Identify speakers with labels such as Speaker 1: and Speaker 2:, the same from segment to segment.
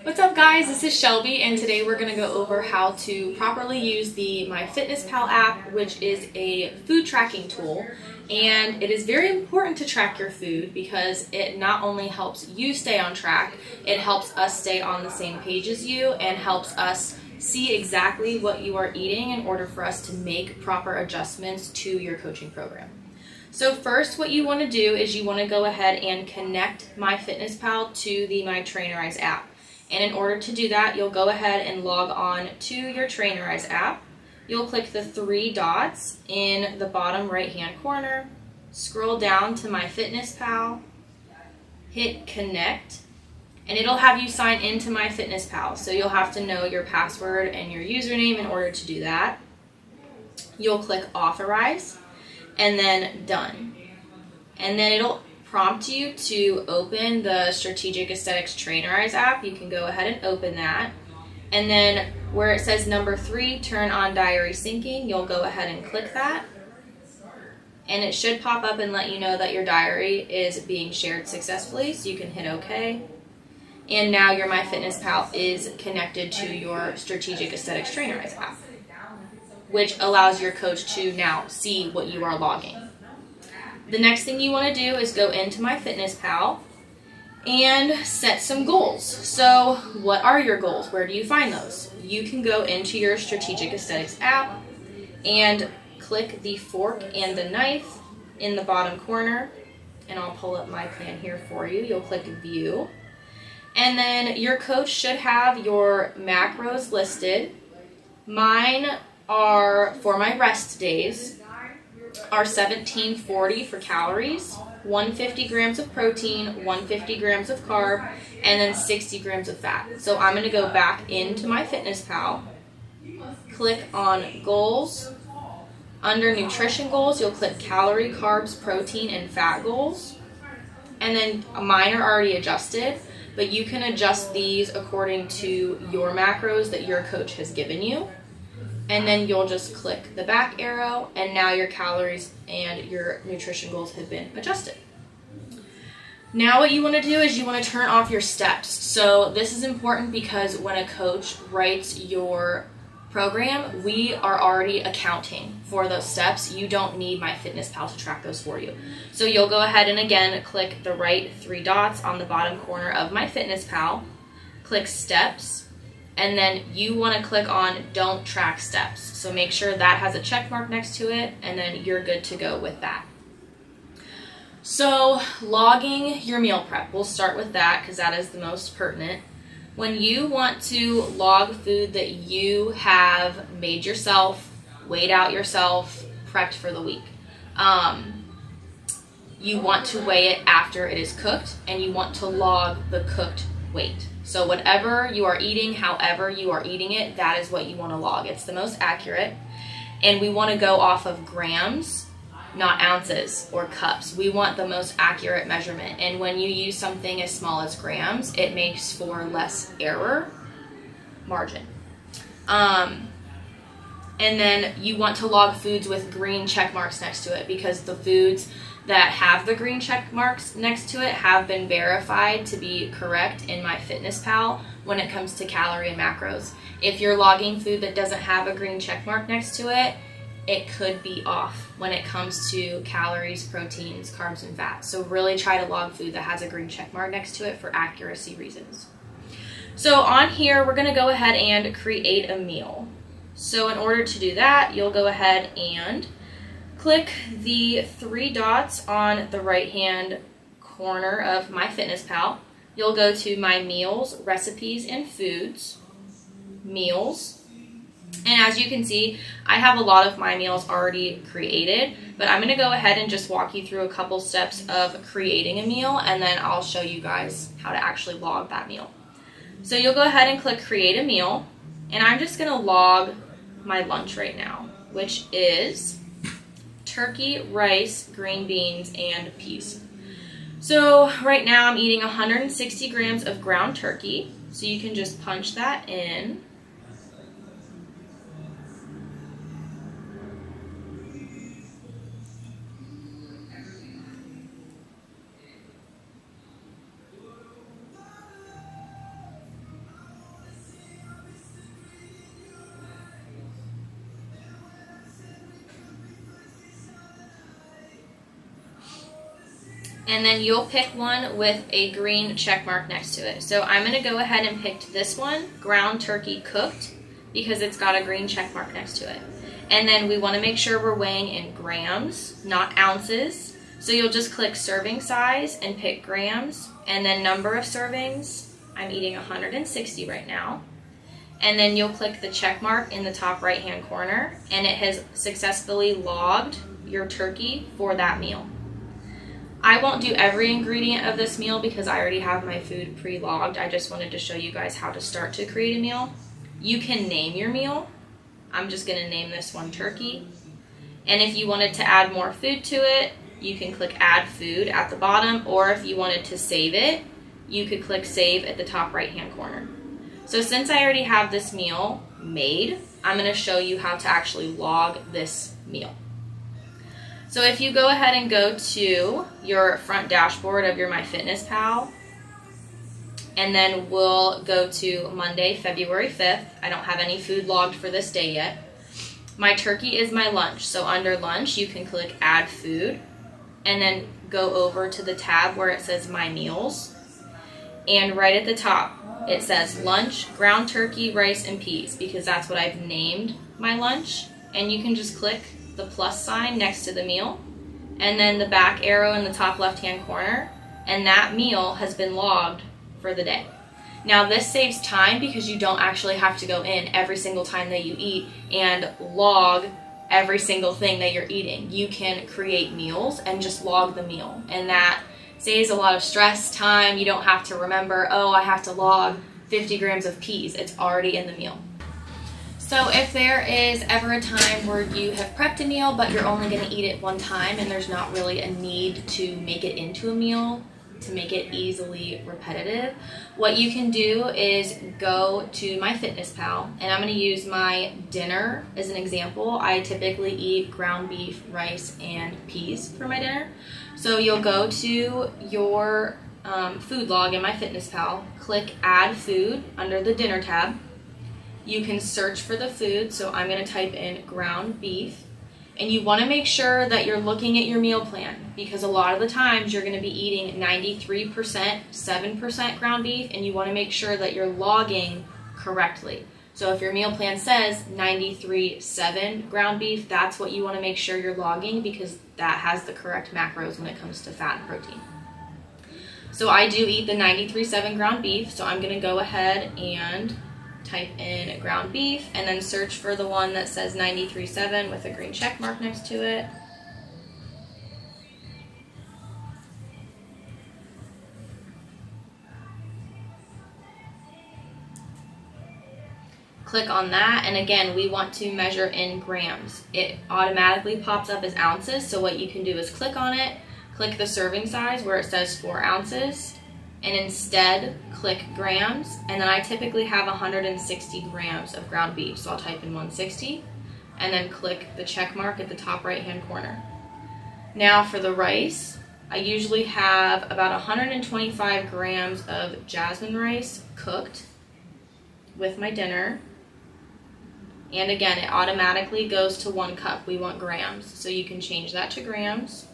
Speaker 1: What's up guys, this is Shelby and today we're going to go over how to properly use the MyFitnessPal app, which is a food tracking tool. And it is very important to track your food because it not only helps you stay on track, it helps us stay on the same page as you and helps us see exactly what you are eating in order for us to make proper adjustments to your coaching program. So first, what you want to do is you want to go ahead and connect MyFitnessPal to the MyTrainerize app. And in order to do that, you'll go ahead and log on to your Trainerize app. You'll click the three dots in the bottom right-hand corner, scroll down to MyFitnessPal, hit connect, and it'll have you sign into MyFitnessPal. So you'll have to know your password and your username in order to do that. You'll click authorize and then done. And then it'll prompt you to open the Strategic Aesthetics Trainerize app. You can go ahead and open that. And then where it says number 3, turn on diary syncing, you'll go ahead and click that. And it should pop up and let you know that your diary is being shared successfully, so you can hit OK. And now your MyFitnessPal is connected to your Strategic Aesthetics Trainerize app, which allows your coach to now see what you are logging. The next thing you want to do is go into MyFitnessPal and set some goals. So what are your goals? Where do you find those? You can go into your Strategic Aesthetics app and click the fork and the knife in the bottom corner, and I'll pull up my plan here for you. You'll click view, and then your coach should have your macros listed. Mine are, for my rest days, are 1740 for calories, 150 grams of protein, 150 grams of carb, and then 60 grams of fat. So I'm going to go back into MyFitnessPal, click on goals. Under nutrition goals, you'll click calorie, carbs, protein, and fat goals. And then mine are already adjusted, but you can adjust these according to your macros that your coach has given you. And then you'll just click the back arrow, and now your calories and your nutrition goals have been adjusted. Now what you want to do is you want to turn off your steps. So this is important because when a coach writes your program, we are already accounting for those steps. You don't need MyFitnessPal to track those for you. So you'll go ahead and again click the right three dots on the bottom corner of MyFitnessPal, click steps, and then you want to click on don't track steps. So make sure that has a check mark next to it, and then you're good to go with that. So logging your meal prep, we'll start with that because that is the most pertinent. When you want to log food that you have made yourself, weighed out yourself, prepped for the week, you want to weigh it after it is cooked, and you want to log the cooked weight. So whatever you are eating, however you are eating it, that is what you want to log. It's the most accurate. And we want to go off of grams, not ounces or cups. We want the most accurate measurement. And when you use something as small as grams, it makes for less error margin. And then you want to log foods with green check marks next to it, because the foods that have the green check marks next to it have been verified to be correct in MyFitnessPal when it comes to calorie and macros. If you're logging food that doesn't have a green check mark next to it, it could be off when it comes to calories, proteins, carbs, and fats. So really try to log food that has a green check mark next to it for accuracy reasons. So on here, we're going to go ahead and create a meal. So in order to do that, you'll go ahead and click the three dots on the right-hand corner of MyFitnessPal. You'll go to My Meals, Recipes, and Foods, Meals. And as you can see, I have a lot of my meals already created, but I'm going to go ahead and just walk you through a couple steps of creating a meal, and then I'll show you guys how to actually log that meal. So you'll go ahead and click Create a Meal, and I'm just going to log my lunch right now, which is turkey, rice, green beans, and peas. So right now I'm eating 160 grams of ground turkey, so you can just punch that in. and then you'll pick one with a green check mark next to it. So I'm going to go ahead and pick this one, ground turkey cooked, because it's got a green check mark next to it. And then we want to make sure we're weighing in grams, not ounces. So you'll just click serving size and pick grams, and then number of servings. I'm eating 160 right now. And then you'll click the check mark in the top right hand corner, and it has successfully logged your turkey for that meal. I won't do every ingredient of this meal because I already have my food pre-logged. I just wanted to show you guys how to start to create a meal. You can name your meal. I'm just going to name this one turkey. And if you wanted to add more food to it, you can click add food at the bottom, or if you wanted to save it, you could click save at the top right hand corner. So since I already have this meal made, I'm going to show you how to actually log this meal. So if you go ahead and go to your front dashboard of your MyFitnessPal, and then we'll go to Monday, February 5th. I don't have any food logged for this day yet. My turkey is my lunch. So under lunch, you can click add food, and then go over to the tab where it says my meals. And right at the top, it says lunch, ground turkey, rice, and peas, because that's what I've named my lunch. And you can just click the plus sign next to the meal, and then the back arrow in the top left-hand corner, and that meal has been logged for the day. Now this saves time because you don't actually have to go in every single time that you eat and log every single thing that you're eating. You can create meals and just log the meal, and that saves a lot of stress, time. You don't have to remember, oh, I have to log 50 grams of peas. It's already in the meal. So if there is ever a time where you have prepped a meal but you're only going to eat it one time and there's not really a need to make it into a meal, to make it easily repetitive, what you can do is go to MyFitnessPal, and I'm going to use my dinner as an example. I typically eat ground beef, rice, and peas for my dinner. So you'll go to your food log in MyFitnessPal, click add food under the dinner tab. You can search for the food, so I'm going to type in ground beef. And you want to make sure that you're looking at your meal plan, because a lot of the times you're going to be eating 93%, 7% ground beef, and you want to make sure that you're logging correctly. So if your meal plan says 93.7 ground beef, that's what you want to make sure you're logging, because that has the correct macros when it comes to fat and protein. So I do eat the 93.7 ground beef, so I'm going to go ahead and type in ground beef and then search for the one that says 93.7 with a green check mark next to it. Click on that, and again, we want to measure in grams. It automatically pops up as ounces, so what you can do is click on it, click the serving size where it says 4 ounces, and instead click grams, and then I typically have 160 grams of ground beef, so I'll type in 160, and then click the check mark at the top right hand corner. Now for the rice, I usually have about 125 grams of jasmine rice cooked with my dinner, and again, it automatically goes to 1 cup. We want grams, so you can change that to grams.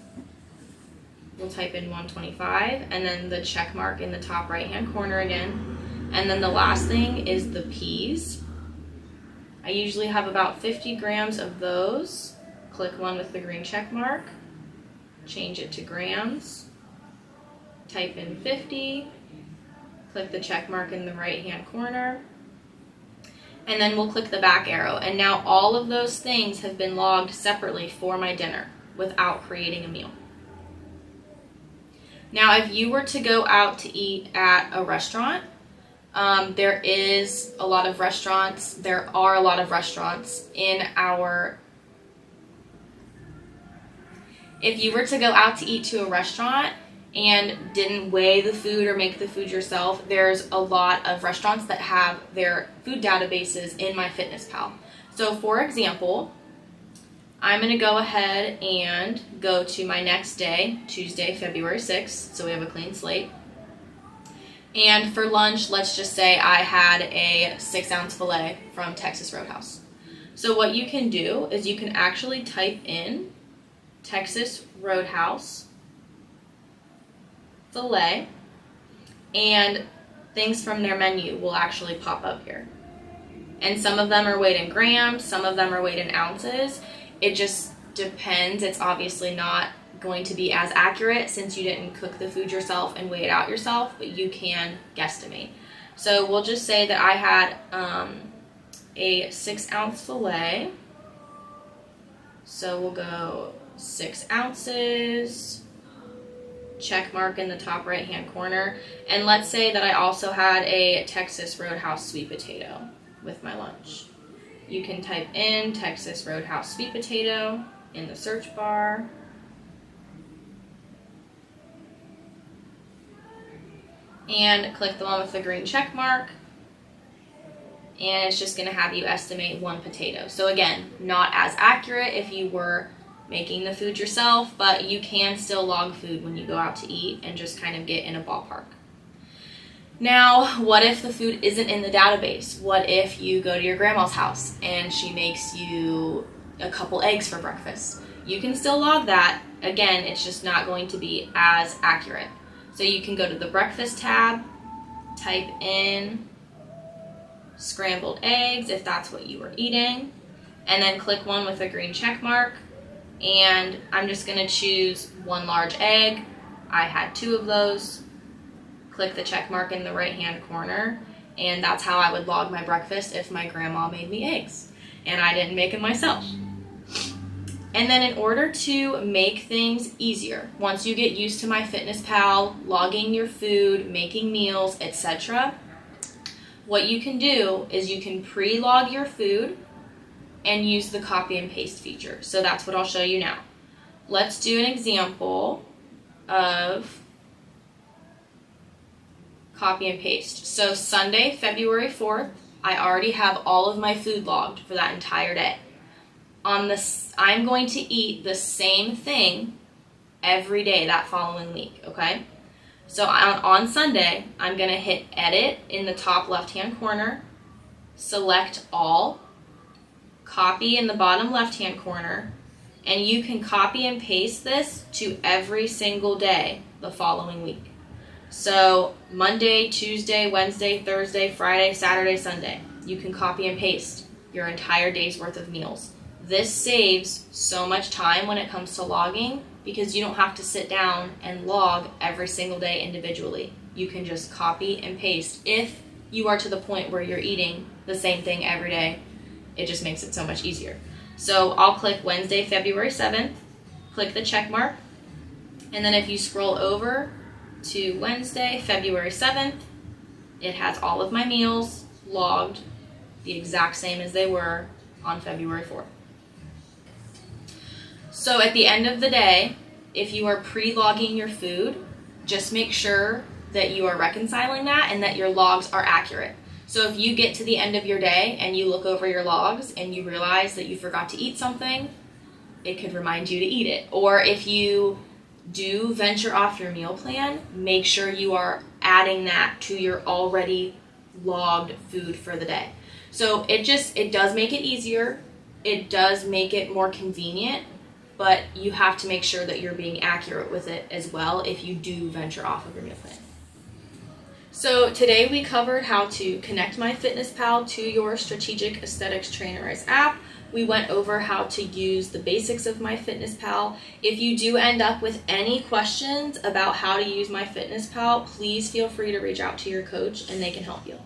Speaker 1: We'll type in 125, and then the check mark in the top right hand corner again. And then the last thing is the peas. I usually have about 50 grams of those. Click one with the green check mark, change it to grams, type in 50, click the check mark in the right hand corner, and then we'll click the back arrow. And now all of those things have been logged separately for my dinner without creating a meal. Now, if you were to go out to eat at a restaurant, there are a lot of restaurants in our... If you were to go out to eat to a restaurant and didn't weigh the food or make the food yourself, there's a lot of restaurants that have their food databases in MyFitnessPal. So for example, I'm going to go ahead and go to my next day, Tuesday, February 6th, so we have a clean slate. And for lunch, let's just say I had a 6-ounce filet from Texas Roadhouse. So what you can do is you can actually type in Texas Roadhouse filet, and things from their menu will actually pop up here. And some of them are weighed in grams, some of them are weighed in ounces. It just depends. It's obviously not going to be as accurate since you didn't cook the food yourself and weigh it out yourself, but you can guesstimate. So we'll just say that I had a 6-ounce filet. So we'll go 6 ounces, check mark in the top right hand corner. And let's say that I also had a Texas Roadhouse sweet potato with my lunch. You can type in Texas Roadhouse sweet potato in the search bar. And click the one with the green check mark. And it's just going to have you estimate 1 potato. So again, not as accurate if you were making the food yourself, but you can still log food when you go out to eat and just kind of get in a ballpark. Now, what if the food isn't in the database? What if you go to your grandma's house and she makes you a couple eggs for breakfast? You can still log that. Again, it's just not going to be as accurate. So you can go to the breakfast tab, type in scrambled eggs if that's what you were eating, and then click one with a green check mark. And I'm just going to choose 1 large egg. I had 2 of those. Click the check mark in the right hand corner, and that's how I would log my breakfast if my grandma made me eggs and I didn't make them myself. And then in order to make things easier, once you get used to MyFitnessPal, logging your food, making meals, etc., what you can do is you can pre-log your food and use the copy and paste feature. So that's what I'll show you now. Let's do an example of copy and paste. So Sunday, February 4th, I already have all of my food logged for that entire day. I'm going to eat the same thing every day that following week, okay? So on Sunday, I'm going to hit edit in the top left-hand corner, select all, copy in the bottom left-hand corner, and you can copy and paste this to every single day the following week. So Monday, Tuesday, Wednesday, Thursday, Friday, Saturday, Sunday. You can copy and paste your entire day's worth of meals. This saves so much time when it comes to logging because you don't have to sit down and log every single day individually. You can just copy and paste if you are to the point where you're eating the same thing every day. It just makes it so much easier. So I'll click Wednesday, February 7th, click the check mark, and then if you scroll over to Wednesday, February 7th, it has all of my meals logged the exact same as they were on February 4th. So at the end of the day, if you are pre-logging your food, just make sure that you are reconciling that and that your logs are accurate. So if you get to the end of your day and you look over your logs and you realize that you forgot to eat something, it could remind you to eat it. Or if you do venture off your meal plan, make sure you are adding that to your already logged food for the day. So it does make it easier. It does make it more convenient, but you have to make sure that you're being accurate with it as well if you do venture off of your meal plan. So today we covered how to connect MyFitnessPal to your Strategic Aesthetics Trainerized app. We went over how to use the basics of MyFitnessPal. If you do end up with any questions about how to use MyFitnessPal, please feel free to reach out to your coach and they can help you.